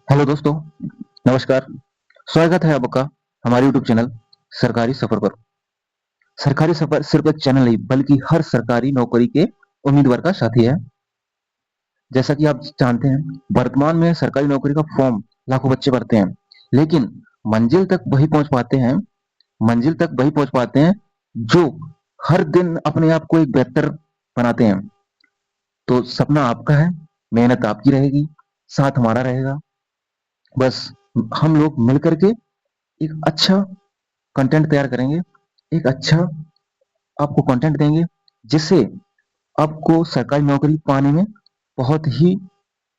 Hello दोस्तों, नमस्कार। स्वागत है आपका हमारे यूट्यूब चैनल सरकारी सफर पर। सरकारी सफर सिर्फ एक चैनल नहीं बल्कि हर सरकारी नौकरी के उम्मीदवार का साथी है। जैसा कि आप जानते हैं, वर्तमान में सरकारी नौकरी का फॉर्म लाखों बच्चे भरते हैं, लेकिन मंजिल तक वही पहुंच पाते हैं मंजिल तक वही पहुंच पाते हैं जो हर दिन अपने आप को एक बेहतर बनाते हैं। तो सपना आपका है, मेहनत आपकी रहेगी, साथ हमारा रहेगा। बस हम लोग मिलकर के एक अच्छा कंटेंट तैयार करेंगे, एक अच्छा आपको कंटेंट देंगे जिससे आपको सरकारी नौकरी पाने में बहुत ही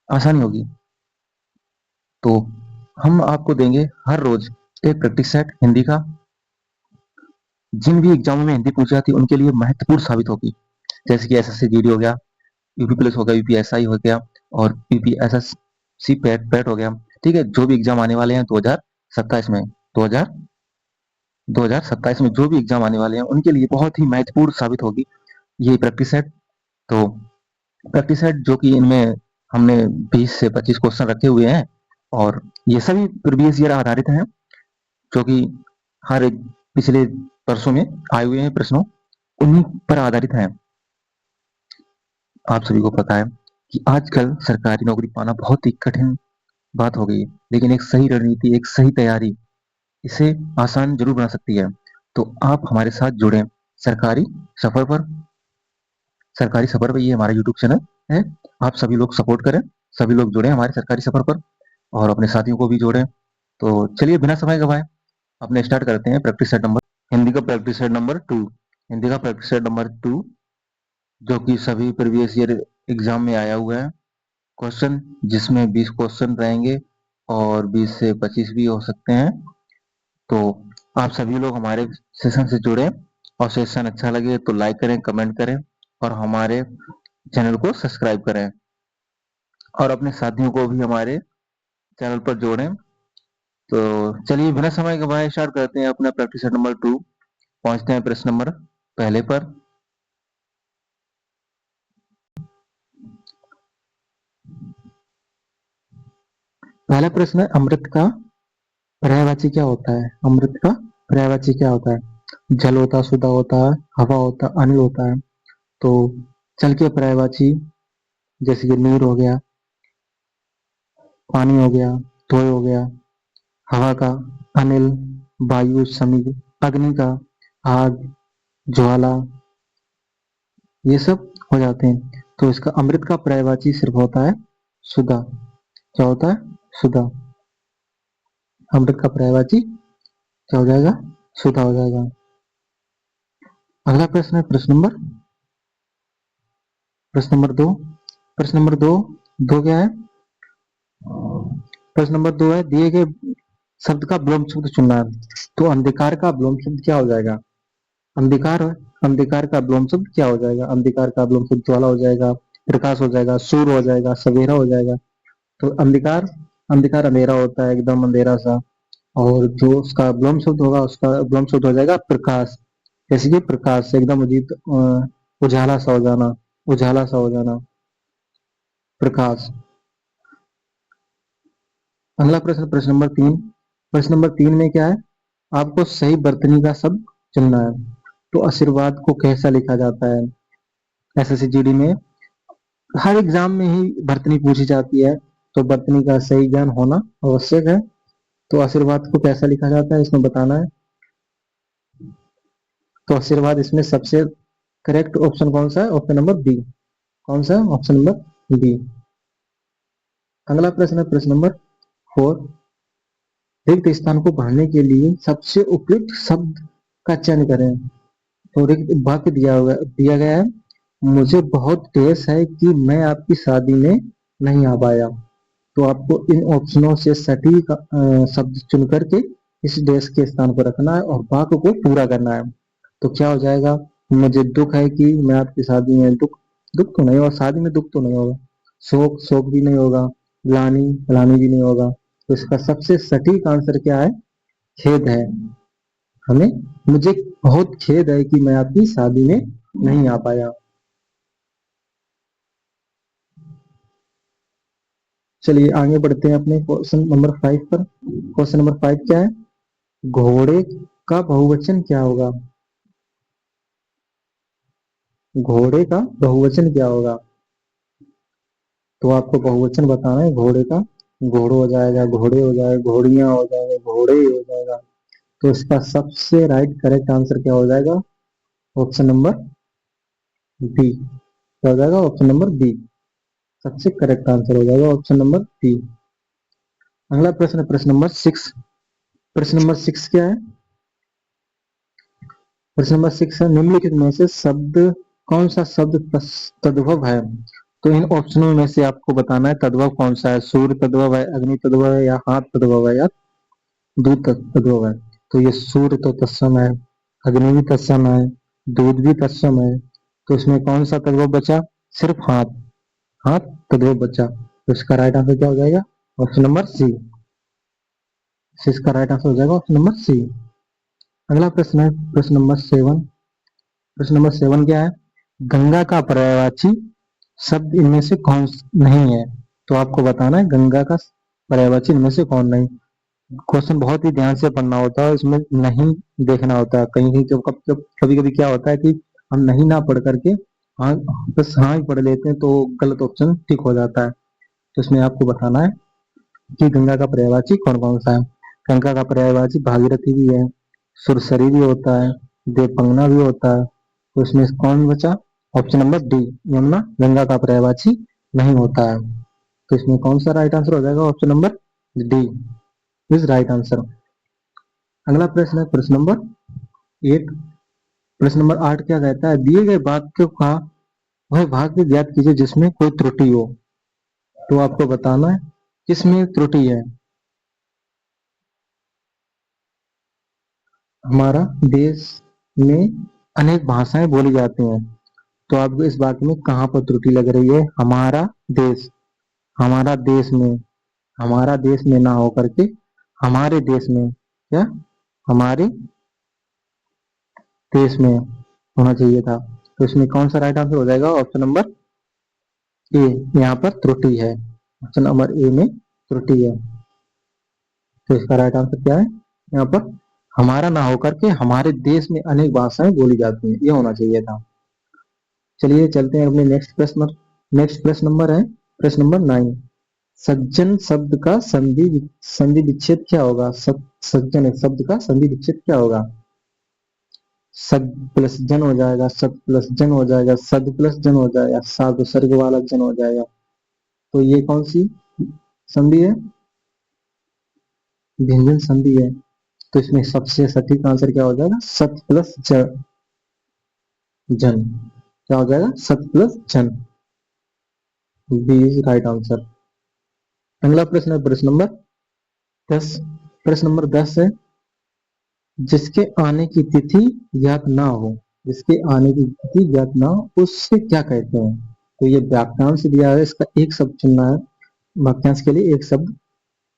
आसानी होगी। तो हम आपको देंगे हर रोज एक प्रैक्टिस सेट हिंदी का। जिन भी एग्जामों में हिंदी पूछी जाती है उनके लिए महत्वपूर्ण साबित होगी, जैसे कि एसएससी जीडी हो गया, यूपी पुलिस हो गया, यूपीएसआई हो गया और यूपीएसएससी पैट पैट हो गया। ठीक है, जो भी एग्जाम आने वाले हैं 2027 में, 2027 में जो भी एग्जाम आने वाले हैं उनके लिए बहुत ही महत्वपूर्ण साबित होगी ये प्रैक्टिस सेट। तो प्रैक्टिस सेट जो कि इनमें हमने 20 से 25 क्वेश्चन रखे हुए हैं और ये सभी प्रीवियस ईयर आधारित हैं, जो कि हर एक पिछले वर्षों में आए हुए हैं प्रश्नों, उन्हीं पर आधारित हैं। आप सभी को पता है कि आजकल सरकारी नौकरी पाना बहुत ही कठिन बात हो गई है, लेकिन एक सही रणनीति, एक सही तैयारी इसे आसान जरूर बना सकती है। तो आप हमारे साथ जुड़े सरकारी सफर पर। सरकारी सफर पर ये हमारा यूट्यूब चैनल है। आप सभी लोग सपोर्ट करें, सभी लोग जुड़े हमारे सरकारी सफर पर और अपने साथियों को भी जोड़ें। तो चलिए बिना समय गवाए अपने स्टार्ट करते हैं प्रैक्टिस सेट नंबर हिंदी का प्रैक्टिस सेट नंबर 2। हिंदी का प्रैक्टिस सेट नंबर 2 जो कि सभी प्रीवियस ईयर एग्जाम में आया हुआ है क्वेश्चन, जिसमें 20 क्वेश्चन रहेंगे और 20 से 25 भी हो सकते हैं। तो आप सभी लोग हमारे सेशन से जुड़े और सेशन अच्छा लगे तो लाइक करें, कमेंट करें और हमारे चैनल को सब्सक्राइब करें और अपने साथियों को भी हमारे चैनल पर जोड़ें। तो चलिए बिना समय गवाए स्टार्ट करते हैं अपना प्रैक्टिस सेट नंबर 2। पहुंचते हैं प्रश्न नंबर पहले पर। पहला प्रश्न है, अमृत का पर्यायवाची क्या होता है? अमृत का पर्यायवाची क्या होता है? जल होता है, सुधा होता है, हवा होता है, अनिल होता है। तो जल के पर्यायवाची जैसे कि नीर हो गया, पानी हो गया, धोए हो गया, हवा का अनिल, वायु समिध, अग्नि का आग, ज्वाला, ये सब हो जाते हैं। तो इसका अमृत का पर्यायवाची सिर्फ होता है सुधा। क्या होता है? सुधा। अमृत का पर्यायवाची क्या हो जाएगा? सुधा हो जाएगा। अगला प्रश्न है प्रश्न नंबर 2। प्रश्न नंबर दो क्या है? प्रश्न नंबर 2 है, दिए गए शब्द का विलोम शब्द चुनना है। तो अंधकार का विलोम शब्द क्या हो जाएगा? अंधकार अंधकार का विलोम शब्द क्या हो जाएगा? अंधकार का विलोम शब्द ज्वाला हो जाएगा, प्रकाश हो जाएगा, सूर्य हो जाएगा, सवेरा हो जाएगा। तो अंधकार, अंधकार अंधेरा होता है, एकदम अंधेरा सा। और जो उसका विलोम शब्द होगा, उसका विलोम शब्द हो जाएगा प्रकाश। जैसे कि प्रकाश एकदम अजीब, उजाला सा हो जाना, उजाला सा हो जाना, प्रकाश। अगला प्रश्न प्रश्न नंबर 3। प्रश्न नंबर 3 में क्या है? आपको सही वर्तनी का शब्द चुनना है। तो आशीर्वाद को कैसा लिखा जाता है? एसएससी जीडी में हर एग्जाम में ही वर्तनी पूछी जाती है, तो वर्तनी का सही ज्ञान होना आवश्यक है। तो आशीर्वाद को कैसा लिखा जाता है इसमें बताना है। तो आशीर्वाद इसमें सबसे करेक्ट ऑप्शन कौन सा है? Option number B. कौन सा? Option number B. अगला प्रश्न है प्रश्न नंबर 4। रिक्त स्थान को भरने के लिए सबसे उपयुक्त शब्द का चयन करें। तो रिक्त वाक्य दिया गया है, मुझे बहुत क्लेश है कि मैं आपकी शादी में नहीं आ पाया। तो आपको इन ऑप्शनों से सटीक शब्द चुन करके इस देश के स्थान पर रखना है और वाक्य को पूरा करना है। तो क्या हो जाएगा? मुझे दुख है कि मैं आपकी शादी में, दुख, दुख तो नहीं होगा, शादी में दुख तो नहीं होगा। शोक, शोक भी नहीं होगा। ग्लानि, ग्लानि भी नहीं होगा। तो इसका सबसे सटीक आंसर क्या है? खेद है। हमें, मुझे बहुत खेद है कि मैं आपकी शादी में नहीं आ पाया। चलिए आगे बढ़ते हैं अपने क्वेश्चन नंबर 5 पर। क्वेश्चन नंबर 5 क्या है? घोड़े का बहुवचन क्या होगा? घोड़े का बहुवचन क्या होगा? तो आपको बहुवचन बताना है घोड़े का। घोड़ो हो जाएगा, घोड़े हो जाएगा, घोड़ियां हो जाएगा, घोड़े हो जाएगा। तो इसका सबसे राइट करेक्ट आंसर क्या हो जाएगा? Option number B. क्या हो जाएगा? ऑप्शन नंबर बी सबसे करेक्ट आंसर हो जाएगा, ऑप्शन नंबर बी। अगला प्रश्न है प्रश्न नंबर 6। प्रश्न नंबर 6 क्या है? प्रश्न नंबर 6 है, निम्नलिखित में से शब्द कौन सा शब्द तद्भव है? तो इन ऑप्शनों में से आपको बताना है तद्भव कौन सा है। सूर्य तद्भव है, अग्नि तद्भव है, या हाथ तद्भव है, या दूध तद्भव है। तो ये सूर्य तो तत्सम है, अग्नि भी तत्सम है, दूध भी तत्सम है। तो इसमें कौन सा तद्भव बचा? सिर्फ हाथ। हाथ तद्भव बचा। तो इसका राइट आंसर क्या हो जाएगा? Option number C. इसका राइट आंसर हो जाएगा ऑप्शन नंबर सी। अगला प्रश्न है प्रश्न नंबर 7। प्रश्न नंबर 7 क्या है? गंगा का पर्यायवाची शब्द इनमें से कौन नहीं है? तो आपको बताना है गंगा का पर्यायवाची इनमें से कौन नहीं। क्वेश्चन बहुत ही ध्यान से पढ़ना होता है, इसमें नहीं देखना होता है कहीं कहीं। कभी कभी क्या होता है कि हम नहीं ना पढ़ करके हाँ बस हाँ ही पढ़ लेते हैं, तो गलत ऑप्शन ठीक हो जाता है। तो इसमें आपको बताना है कि गंगा का पर्यायवाची कौन कौन सा है। गंगा का पर्यायवाची भागीरथी भी है, सुरसरी भी होता है, देवपंगना भी होता है। तो इसमें कौन बचा? Option number D, Yamuna Ganga का पर्यायवाची नहीं होता है। तो इसमें कौन सा राइट आंसर हो जाएगा? Option number D is right answer. अगला प्रश्न है प्रश्न नंबर 8। प्रश्न नंबर 8 क्या कहता है? दिए गए वाक्य का वह भाग ज्ञात कीजिए जिसमें कोई त्रुटि हो। तो आपको बताना है किसमें त्रुटि है। हमारा देश में अनेक भाषाएं बोली जाती हैं। तो आपको इस वाक्य में कहाँ पर त्रुटि लग रही है? हमारा देश, हमारा देश में, हमारा देश में ना होकर के हमारे देश में, क्या हमारे देश में होना चाहिए था। तो इसमें कौन सा राइट आंसर हो जाएगा? ऑप्शन नंबर ए, यहाँ पर त्रुटि है। ऑप्शन नंबर ए में त्रुटि है। तो इसका राइट आंसर क्या है? यहाँ पर हमारा ना होकर के हमारे देश में अनेक भाषाएं बोली जाती हैं, ये होना चाहिए था। चलिए चलते हैं अपने नेक्स्ट प्रश्न। नेक्स्ट प्रश्न नंबर है प्रश्न नंबर 9। सज्जन शब्द का संधि संधि विच्छेद क्या होगा? सज्जन शब्द का संधि विच्छेद क्या होगा? सद प्लस जन हो जाएगा, सत प्लस जन हो जाएगा, सद प्लस जन हो जाएगा, साध सर्ग वाला जन हो जाएगा। तो ये कौन सी संधि है? व्यंजन संधि है। तो इसमें सबसे सटीक आंसर क्या हो जाएगा? सत प्लस जन। क्या हो जाएगा? सत प्लस जन। B is right answer. अगला प्रश्न है प्रश्न नंबर 10। प्रश्न नंबर 10 है, जिसके आने की तिथि ज्ञात ना हो, जिसके आने की तिथि ज्ञात ना हो उससे क्या कहते हैं? तो ये वाक्यांश दिया है, इसका एक शब्द चुनना है वाक्यांश के लिए। एक शब्द,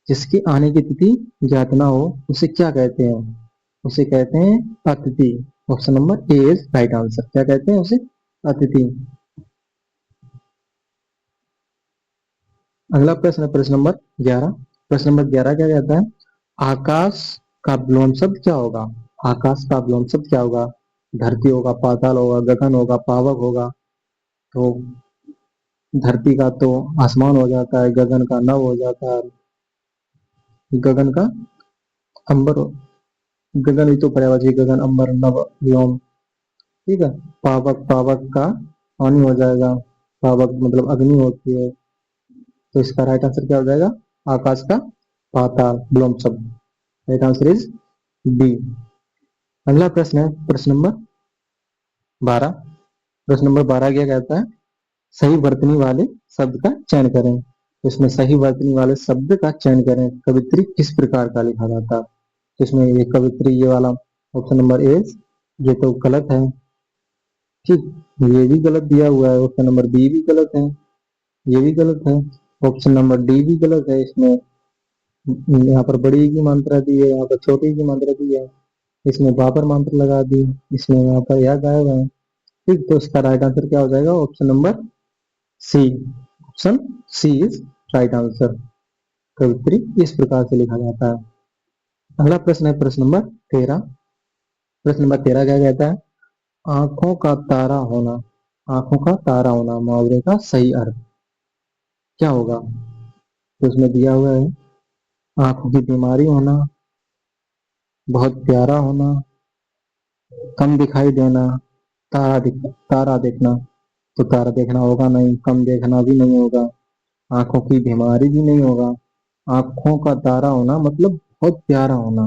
जिसकी आने की तिथि ज्ञात ना हो उसे क्या कहते हैं? उसे कहते हैं अतिथि। Option number A is right answer. क्या कहते हैं उसे? अतिथि। अगला प्रश्न है प्रश्न नंबर 11। प्रश्न नंबर 11 क्या कहता है? आकाश का विलोम शब्द क्या होगा? आकाश का विलोम शब्द क्या होगा? धरती होगा, पाताल होगा, गगन होगा, पावक होगा। तो धरती का तो आसमान हो जाता है, गगन का नभ हो जाता है, गगन का अंबर, गगन ही तो पर्यायवाची, गगन अंबर नभ व्योम। ठीक है। पावक, पावक का पानी हो जाएगा, पावक मतलब अग्नि होती है। तो इसका राइट आंसर क्या हो जाएगा? आकाश का पाताल विलोम शब्द। Right answer is B. अगला प्रश्न है प्रश्न नंबर 12। प्रश्न नंबर 12 क्या कहता है? सही वर्तनी वाले शब्द का चयन करें। तो इसमें सही वर्तनी वाले शब्द का चयन करें। कवित्री किस प्रकार का लिखा जाता है? तो इसमें ये कवित्री, ये वाला ऑप्शन नंबर ए, ये तो गलत है। ठीक, ये भी गलत दिया हुआ है। ऑप्शन नंबर बी भी गलत है, ये भी गलत है। ऑप्शन नंबर डी भी गलत है। इसमें यहाँ पर बड़ी की मात्रा दी है, यहाँ पर छोटी की मात्रा दी है, इसमें बाबर मात्रा लगा दी, इसमें यहाँ पर यह गायब है। ठीक, तो इसका राइट आंसर क्या हो जाएगा? Option number C. Option C is right answer. कवित्री इस प्रकार से लिखा जाता है। अगला प्रश्न है प्रश्न नंबर 13। प्रश्न नंबर 13 क्या कहता है? आंखों का तारा होना, आंखों का तारा होना मुहावरे का सही अर्थ क्या होगा? तो उसमें दिया हुआ है आंखों की बीमारी होना, बहुत प्यारा होना, कम दिखाई देना, तारा देखना। तो तारा देखना होगा नहीं, कम देखना भी नहीं होगा, आंखों की बीमारी भी नहीं होगा। आंखों का तारा होना मतलब बहुत प्यारा होना,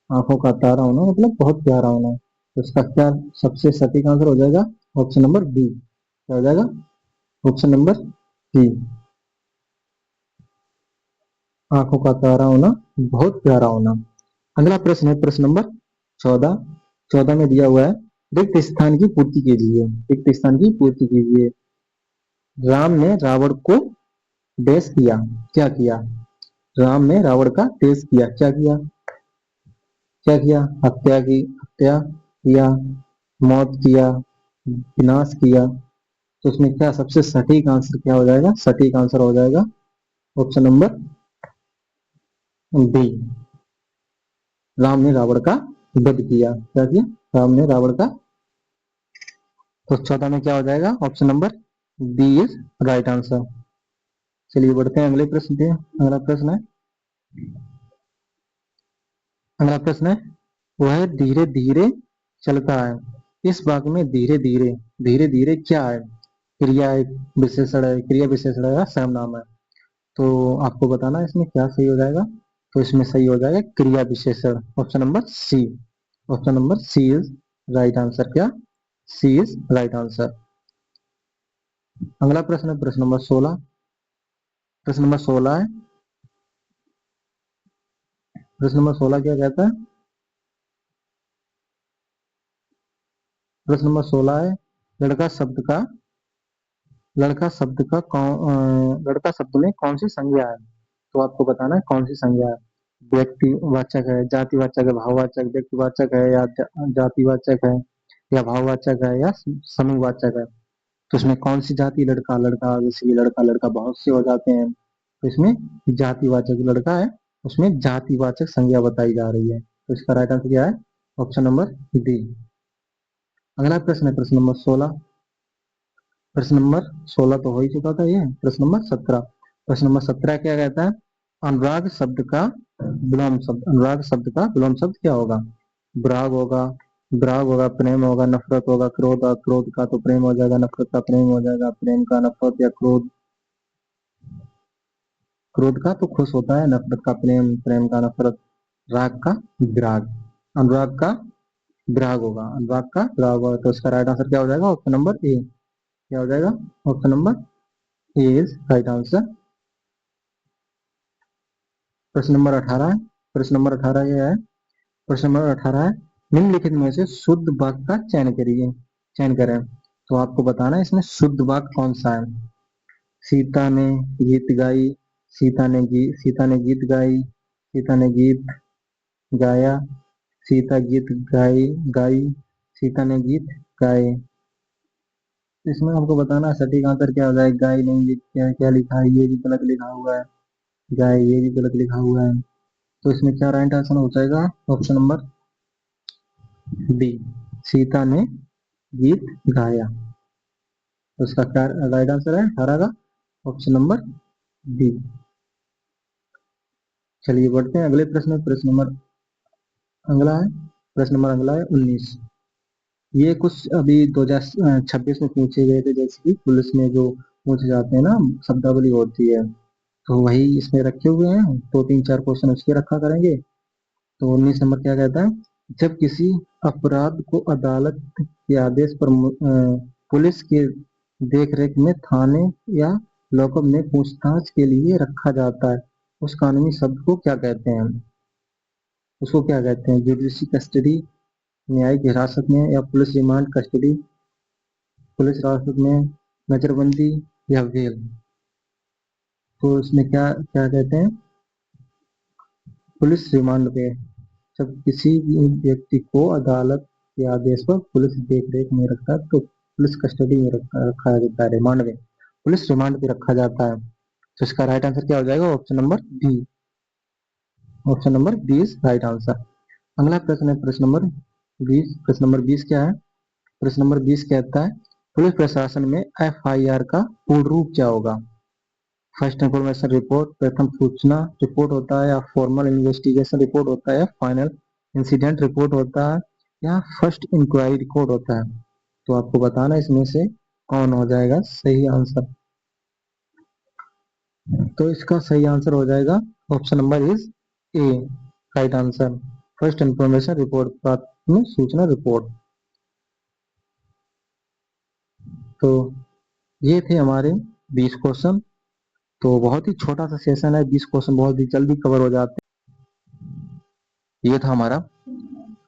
आंखों का तारा होना मतलब बहुत प्यारा होना। तो इसका क्या सबसे सटीक आंसर हो जाएगा? Option number B. क्या हो जाएगा? ऑप्शन नंबर बी, आंखों का तारा होना, बहुत प्यारा होना। अगला प्रश्न है प्रश्न नंबर 14। 14 में दिया हुआ है रिक्त स्थान की पूर्ति कीजिए, रिक्त स्थान की पूर्ति कीजिए। राम ने रावण को देश किया, क्या किया? राम ने रावण का देश किया, क्या किया? क्या किया? हत्या की, हत्या किया, मौत किया, विनाश किया। तो उसमें क्या सबसे सटीक आंसर क्या हो जाएगा? सटीक आंसर हो जाएगा ऑप्शन नंबर बी, राम ने रावण का वध किया। क्या किया? राम ने रावण का। तो 14 में क्या हो जाएगा? Option number B is right answer. चलिए बढ़ते हैं अगले प्रश्न पे। अगला प्रश्न है, अगला प्रश्न है वह धीरे धीरे चलता है। इस भाग में धीरे धीरे, धीरे धीरे क्या है? क्रिया एक विशेषण है, क्रिया विशेषण है या सर्वनाम है? तो आपको बताना है इसमें क्या सही हो जाएगा। तो इसमें सही हो जाएगा क्रिया विशेषण, option number C. Option number C is right answer. क्या? C is right answer. अगला प्रश्न है प्रश्न नंबर 16। प्रश्न नंबर 16 है, प्रश्न नंबर 16 क्या कहता है? प्रश्न नंबर 16 है लड़का शब्द का, लड़का शब्द का लड़का शब्द में कौन सी संज्ञा है? तो आपको बताना है कौन सी संज्ञा है। व्यक्तिवाचक है, जातिवाचक है, भाववाचक, व्यक्तिवाचक है या जातिवाचक है या भाववाचक है या समूहवाचक है? तो इसमें कौन सी जाति? लड़का, लड़का जैसे कि लड़का लड़का बहुत से हो जाते हैं, तो इसमें जातिवाचक लड़का है, उसमें जातिवाचक संज्ञा बताई जा रही है। तो इसका राइट आंसर क्या है? Option number D. अगला प्रश्न है प्रश्न नंबर 16। प्रश्न नंबर 16 तो हो ही चुका था ये। प्रश्न नंबर 17। प्रश्न नंबर 17 क्या कहता है? अनुराग शब्द का विलोम शब्द, अनुराग शब्द का विलोम शब्द क्या होगा? विराग होगा, विराग होगा, प्रेम होगा, नफरत होगा, क्रोध, क्रोध का तो प्रेम हो जाएगा, नफरत का प्रेम हो जाएगा, प्रेम का नफरत या क्रोध, क्रोध का तो खुश होता है, नफरत का प्रेम, प्रेम का नफरत, राग का विराग। अनुराग का विराग होगा, अनुराग का विराग होगा। तो इसका राइट आंसर क्या हो जाएगा? Option number A. क्या हो जाएगा? Option number A is right answer. प्रश्न नंबर 18 है, प्रश्न नंबर 18 ये है, प्रश्न नंबर 18 है निम्नलिखित में से शुद्ध वाक्य का चयन करिए, चयन करें। तो आपको बताना है इसमें शुद्ध वाक्य कौन सा है। सीता ने गीत गाई, सीता ने गीत गाई, सीता ने गीत गाया, सीता गीत गाई गाई, सीता ने गीत गाए। इसमें आपको बताना है सटीक आंसर क्या हो जाएगा। गाय नहीं, ये क्या क्या लिखा है? ये भी गलत लिखा हुआ है, गाय ये भी गलत लिखा हुआ है। तो इसमें क्या राइट आंसर हो जाएगा? ऑप्शन नंबर बी, सीता ने गीत गाया। तो इसका क्या राइट आंसर है 18 का? Option number B. चलिए बढ़ते हैं अगले प्रश्न। प्रश्न नंबर अगला है, प्रश्न नंबर अगला है 19। ये कुछ अभी 2026 में पूछे गए थे, जैसे कि पुलिस में जो पूछे जाते हैं ना, शब्दावली होती है, तो वही इसमें रखे हुए हैं। तो 3-4 क्वेश्चन उसके रखा करेंगे। तो 19 नंबर क्या कहता है? जब किसी अपराध को अदालत के आदेश पर पुलिस के देखरेख में थाने या लॉकअप में पूछताछ के लिए रखा जाता है, उस कानूनी शब्द को क्या कहते हैं? उसको क्या कहते हैं? जुडिशरी कस्टडी, न्यायिक हिरासत में या पुलिस रिमांड कस्टडी, पुलिस हिरासत में, नजरबंदी या वेल? तो इसमें क्या क्या कहते हैं? पुलिस रिमांड पे। जब किसी भी व्यक्ति को अदालत के आदेश पर पुलिस देखरेख में रखता है तो पुलिस कस्टडी में रखा जाता है, रिमांड में, पुलिस रिमांड पे रखा जाता है। तो इसका राइट आंसर क्या हो जाएगा? Option number B. Option number B is right answer. अगला प्रश्न है प्रश्न नंबर 20। प्रश्न नंबर 20 क्या है? प्रश्न नंबर 20 कहता है पुलिस प्रशासन में एफआईआर का पूर्ण रूप क्या होगा? फर्स्ट इंफॉर्मेशन रिपोर्ट, प्रथम सूचना रिपोर्ट होता है, या फॉर्मल इन्वेस्टिगेशन रिपोर्ट होता है, या फाइनल इंसिडेंट रिपोर्ट होता है, या फर्स्ट इंक्वायरी रिपोर्ट होता है? तो आपको बताना इसमें से कौन हो जाएगा सही आंसर। तो इसका सही आंसर हो जाएगा option number is a, right answer. First information report, प्राथमिक सूचना रिपोर्ट। तो ये थे हमारे 20 क्वेश्चन। तो बहुत ही छोटा सा सेशन है, 20 क्वेश्चन बहुत ही जल्दी कवर हो जाते ये था हमारा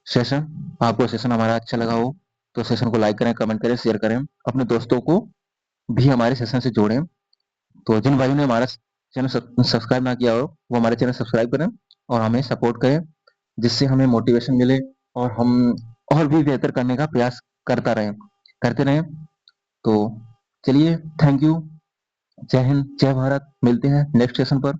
सेशन। आपको सेशन हमारा अच्छा लगा हो तो सेशन को लाइक करें, कमेंट करें, शेयर करें, अपने दोस्तों को भी हमारे सेशन से जोड़ें। तो जिन भाइयों ने हमारा चैनल सब्सक्राइब ना किया हो वो हमारे चैनल सब्सक्राइब करें और हमें सपोर्ट करें, जिससे हमें मोटिवेशन मिले और हम और भी बेहतर करने का प्रयास करते रहें। तो चलिए, थैंक यू, जय हिंद, जय भारत। मिलते हैं नेक्स्ट सेशन पर।